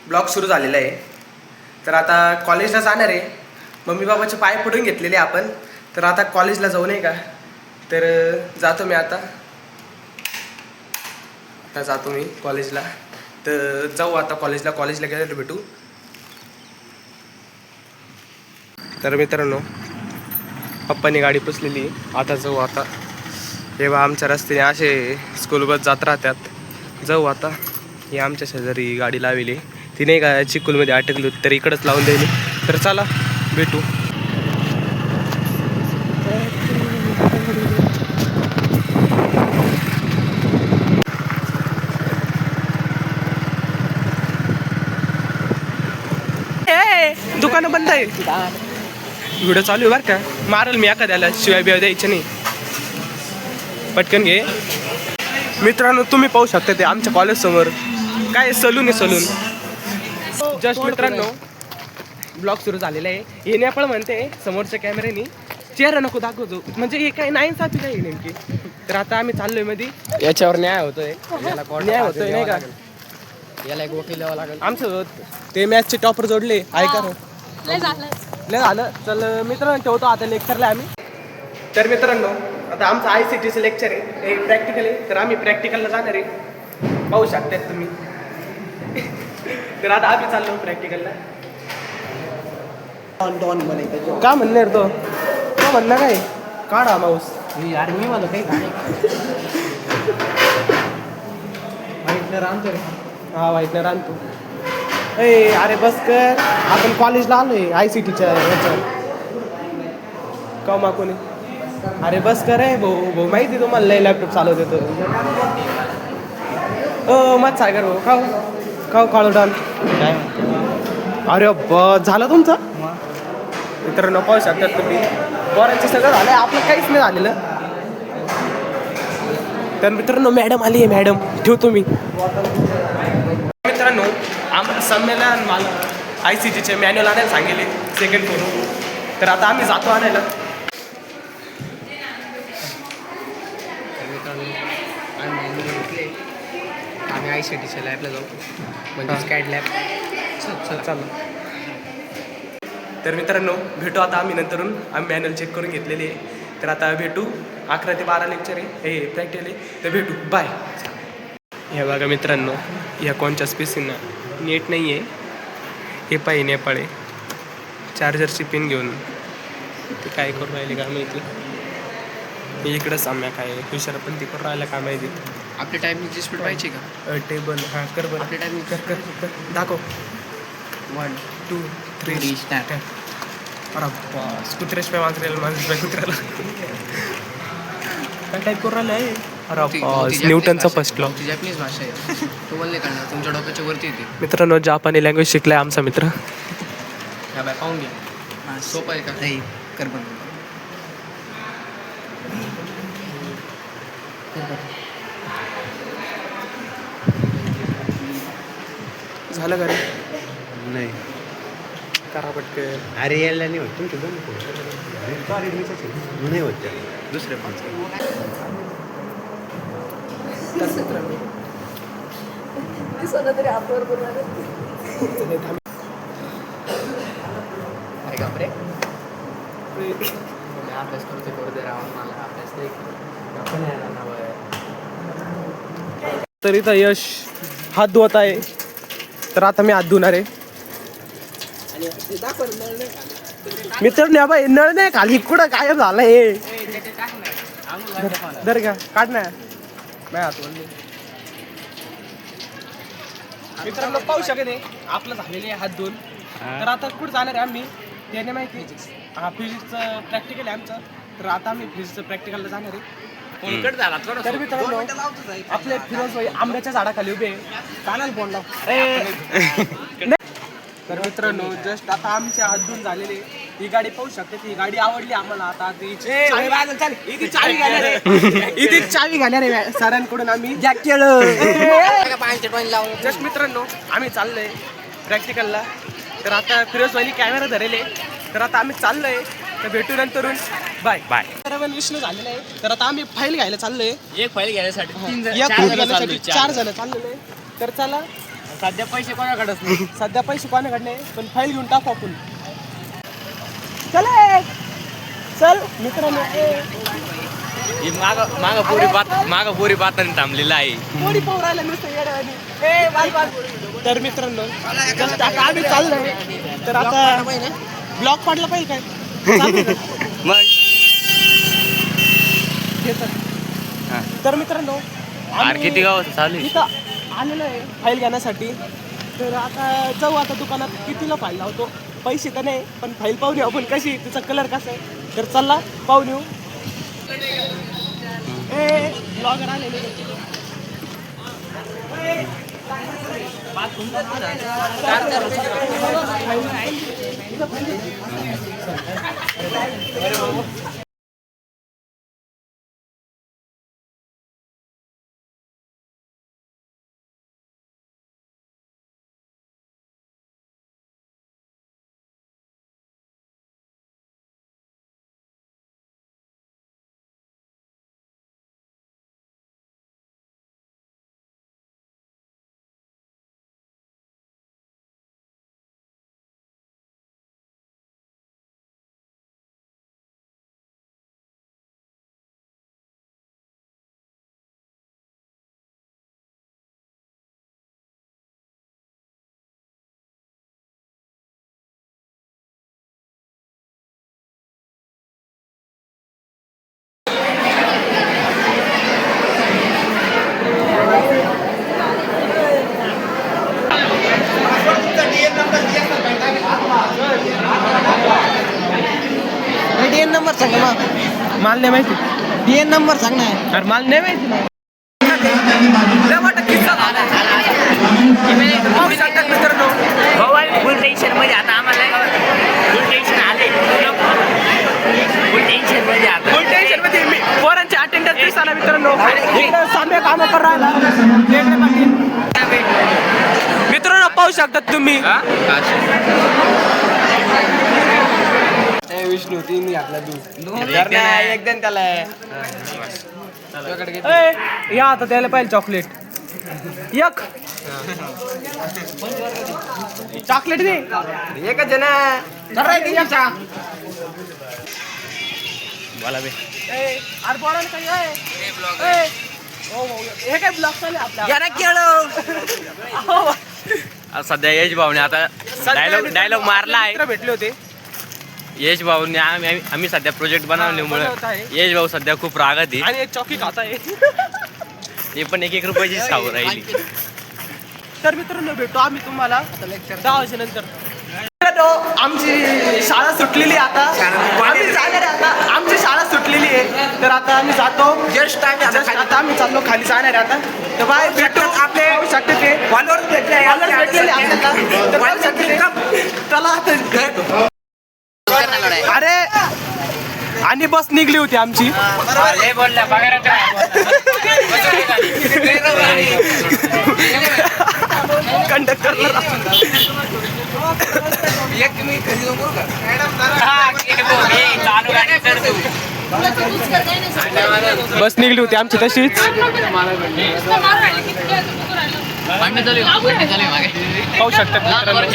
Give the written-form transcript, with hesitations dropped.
Blog सुरू झालेला आहे. तर आता कॉलेजला जाणार आहे. मम्मी बाबाचे पाय पडून घेतलेले आपण. तर आता कॉलेजला जाऊ नये का. तर जातो मी आता जातो मी कॉलेजला. तर जाऊ आता कॉलेजला गेल्यावर भेटू. तर मित्रांनो पप्पानी गाडी पुसलेली. आता जाऊ. आता हे बा आमच्या रस्त्याने असे स्कूल बस जात राहतात. जाऊ आता. हे आमच्या शेजारी गाडी लावली. ती नाही का चिखलमध्ये अटकली होती तर इकडंच लावून द्यायली. तर चला भेटू. दुकानं बंद आहे. व्हिडिओ चालू आहे बरं का. मारल मी एखाद्याला शिवाय बिवाय द्यायचे नाही. पटकन घे. मित्रांनो तुम्ही पाहू शकता ते आमच्या कॉलेज समोर काय सलून आहे. सलून जस्ट मित्रांनो ब्लॉग सुरू झालेला आहे. हे नेपाळ म्हणते समोरच्या कॅमेऱ्यानी चेहरा नको दाखवतो. म्हणजे हे काय नाही साथी काय नेमकी. तर आता आम्ही चाललोय मध्ये. याच्यावर न्याय होतोय. न्याय होतोय नाही का. याला एक वकील द्यावं लागेल. आमचं ते मॅथचे टॉपर जोडले. ऐका लय झालं. चल मित्रांनो ठेवतो आता लेक्चरला आम्ही. तर मित्रांनो आता आमचं ICTचं लेक्चर आहे. हे प्रॅक्टिकल आहे. तर आम्ही प्रॅक्टिकलला जाणार आहे. पाहू शकतात तुम्ही. तर आता आम्ही चाललो प्रॅक्टिकलला. का म्हणणार तो का म्हणणार काय काढा माऊस. यार मी मला काही राहतो. हा व्हाईटनर आणतो. अरे बस कर. आपण कॉलेजला आलोय ICTच्या ह्याच्यावर का माकोने. अरे बस कर आहे भाऊ माहिती तुम्हाला लय लॅपटॉप चालवत येतो. मत सागर भाऊ खाऊ काळू डान. अरे बस झालं तुमचं. मित्रांनो पाहू शकतात तुम्ही पोरांचं सगळं झालंय. आपलं काहीच नाही झालेलं. तर मित्रांनो मॅडम आली आहे. मॅडम ठेवतो मी. मित्रांनो आम्हाला संमेलन मला ICTचे मॅन्युअल आणायला सांगितले सेकंड फ्लोर. तर आता आम्ही जातो आणायला. आम्ही ICTच्या लॅबला जाऊ म्हणजे स्कॅड लॅब. चालू. तर मित्रांनो भेटू आता आम्ही नंतरून. आम्ही मॅन्युअल चेक करून घेतलेली आहे. तर आता भेटू. 11 ते 12 लेक्चर आहे. हे प्रॅक्टिकल आहे. तर भेटू. बाय. हे बघा मित्रांनो ह्या कोणच्याच पीसीना नेट नाही आहे. हे पाहिजे नेपाळे चार्जरची पिन घेऊन ते काय करून राहिले का माहिती. इकडं साम्या काय हुशार पण ती करून राहिला का माहिती. आपल्या टायमिंगची स्पीड पाहिजे का. टेबल हां कर बरं. आपल्या टायमिंग कर दाखव. 1 2 3 स्टार्ट. अरे बस कुत्र्याशिवाय माणसाशिवाय कुत्र्याला काय टाईप करून राहिलं आहे. अरे बस न्यूटनचा फर्स्ट लॉ. ती जॅपनीज भाषा आहे. तुम्हाला नाही कळणार. तुमच्या डोक्याच्या वरती येते. मित्रांनो जापानी लँग्वेज शिकलाय आमचा मित्र. ह्या बाय पाहून घ्या. हां सोपं आहे का. नाही कर पण झालं का रे. नाही करा पटकन. अरे यायला नाही होत. तुमचं दोन नाही होत त्या दुसऱ्या पण. अरे बापरे. अभ्यास करते करू दे राहून मला अभ्यास नाही तर इथं यश हात धुवत आहे. तर आता मी हात धुणार आहे. मित्रांनो बाई नळ नाही खाली कुठं गायब झालं हे. दर का काढ ना. नाही हात धुवले. मित्रांनो पाहू शकत आहे आपलं झालेले हात धुवून. तर आता कुठं जाणार आहे आम्ही त्याने माहिती. हा फिजिक्सचं प्रॅक्टिकल आहे आमचं. तर आता आम्ही फिजिक्सचं प्रॅक्टिकलला जाणार आहे. तर मित्रांनो आपले फिरोज भाई आंब्याच्या झाडाखाली उभे कानाला फोन लाव. तर मित्रांनो जस्ट आता आमचे हात धुवून झालेले. ही गाडी पाहू शकते. ही गाडी आवडली आम्हाला. आता इथे चावी घालणार आहे सरांकडून आम्ही. जस्ट मित्रांनो आम्ही चाललोय प्रॅक्टिकलला. तर आता फिरोज भाईनी कॅमेरा धरेले. तर आता आम्ही चाललोय. तर भेटू नंतरून. Bye bye. विष्णू झालेलं आहे. तर आता आम्ही फाईल घ्यायला चाललोय. एक फाईल घेण्यासाठी 4 जण चाललेले. तर चला सध्या पैसे कोणाकडेच नाही. सध्या पैसे कोणाकडे नाही, पण फाईल घेऊन टाकू आपण. चल चल मित्रांनो. माग पोरी बाताने थांबलेला आहे. कोणी पाहू राहिलं नुसतं येड्यावानी. ए, बाल, बाल. तर मित्रांनो just आता आम्ही चाललोय. तर आता ब्लॉक पाडला पाहिजे काय चालू का? मग हे तर मित्रांनो आम्ही किती गाव चालू आहे? इथं आलेलो आहे फाईल घेण्यासाठी. तर आता जाऊ आता दुकानात कितीला फाईल लावतो. पैसे तर नाही, पण फाईल पाहून येऊ आपण कशी, तिचा कलर कसा आहे. तर चला पाहून येऊ. ए ब्लॉगर आलेले. DN नंबर सांग ना. माल नाही माहिती. DN नंबर सांग ना. अरे माल नाही माहिती ना. मित्रांनो फुल टेन्शन मध्ये आता आम्हाला फुल टेन्शन आले फुल टेन्शन मध्ये आता फुल टेन्शन मध्ये मी पोरांचे अटेंडन्स दिसायला मित्रांनो. इकडे साम्य कामं करून राहिला वेगळे पाटील. मित्रांनो पाहू शकतात तुम्ही. विष्णू ती मी आपला एकदम त्याला ए, या आता द्यायला पाहिजे चॉकलेट. एक चॉकलेट दे. एकच जण बोला बे ए, अरे बोला ना काही. ए, हो, हो, हे काय ब्लॉक चालू आहे आपला. हो. सध्या यश भाऊने आता डायलॉग मारला आहे. मित्र भेटले होते. यश भाऊने आम्ही सध्या प्रोजेक्ट बनवल्यामुळे बनवत आहे. यश भाऊ सध्या खूप रागात आहे. आणि एक चॉकी खाता आहे. ते पण 1-1 रुपयाची खाऊ राहिली. तर मित्रांनो भेटू आम्ही तुम्हाला 10 वाजेनंतर. आमची शाळा सुटलेली आहे आता. आम्ही जाणार आहे आता. आमची शाळा सुटलेली आहे. तर आता आम्ही जातो. जस्ट आता आम्ही चाललो खाली जाणार आहे आता. तर बाय भेटू. आपले शकते फॉलोअर्स भेटलेले आपल्याला. तर पाहू शकते. चला आता. अरे आणि बस निघली होती आमची. कंडक्टरला बस निघली होती आमची तशीच. पाहू शकता मित्रांनो.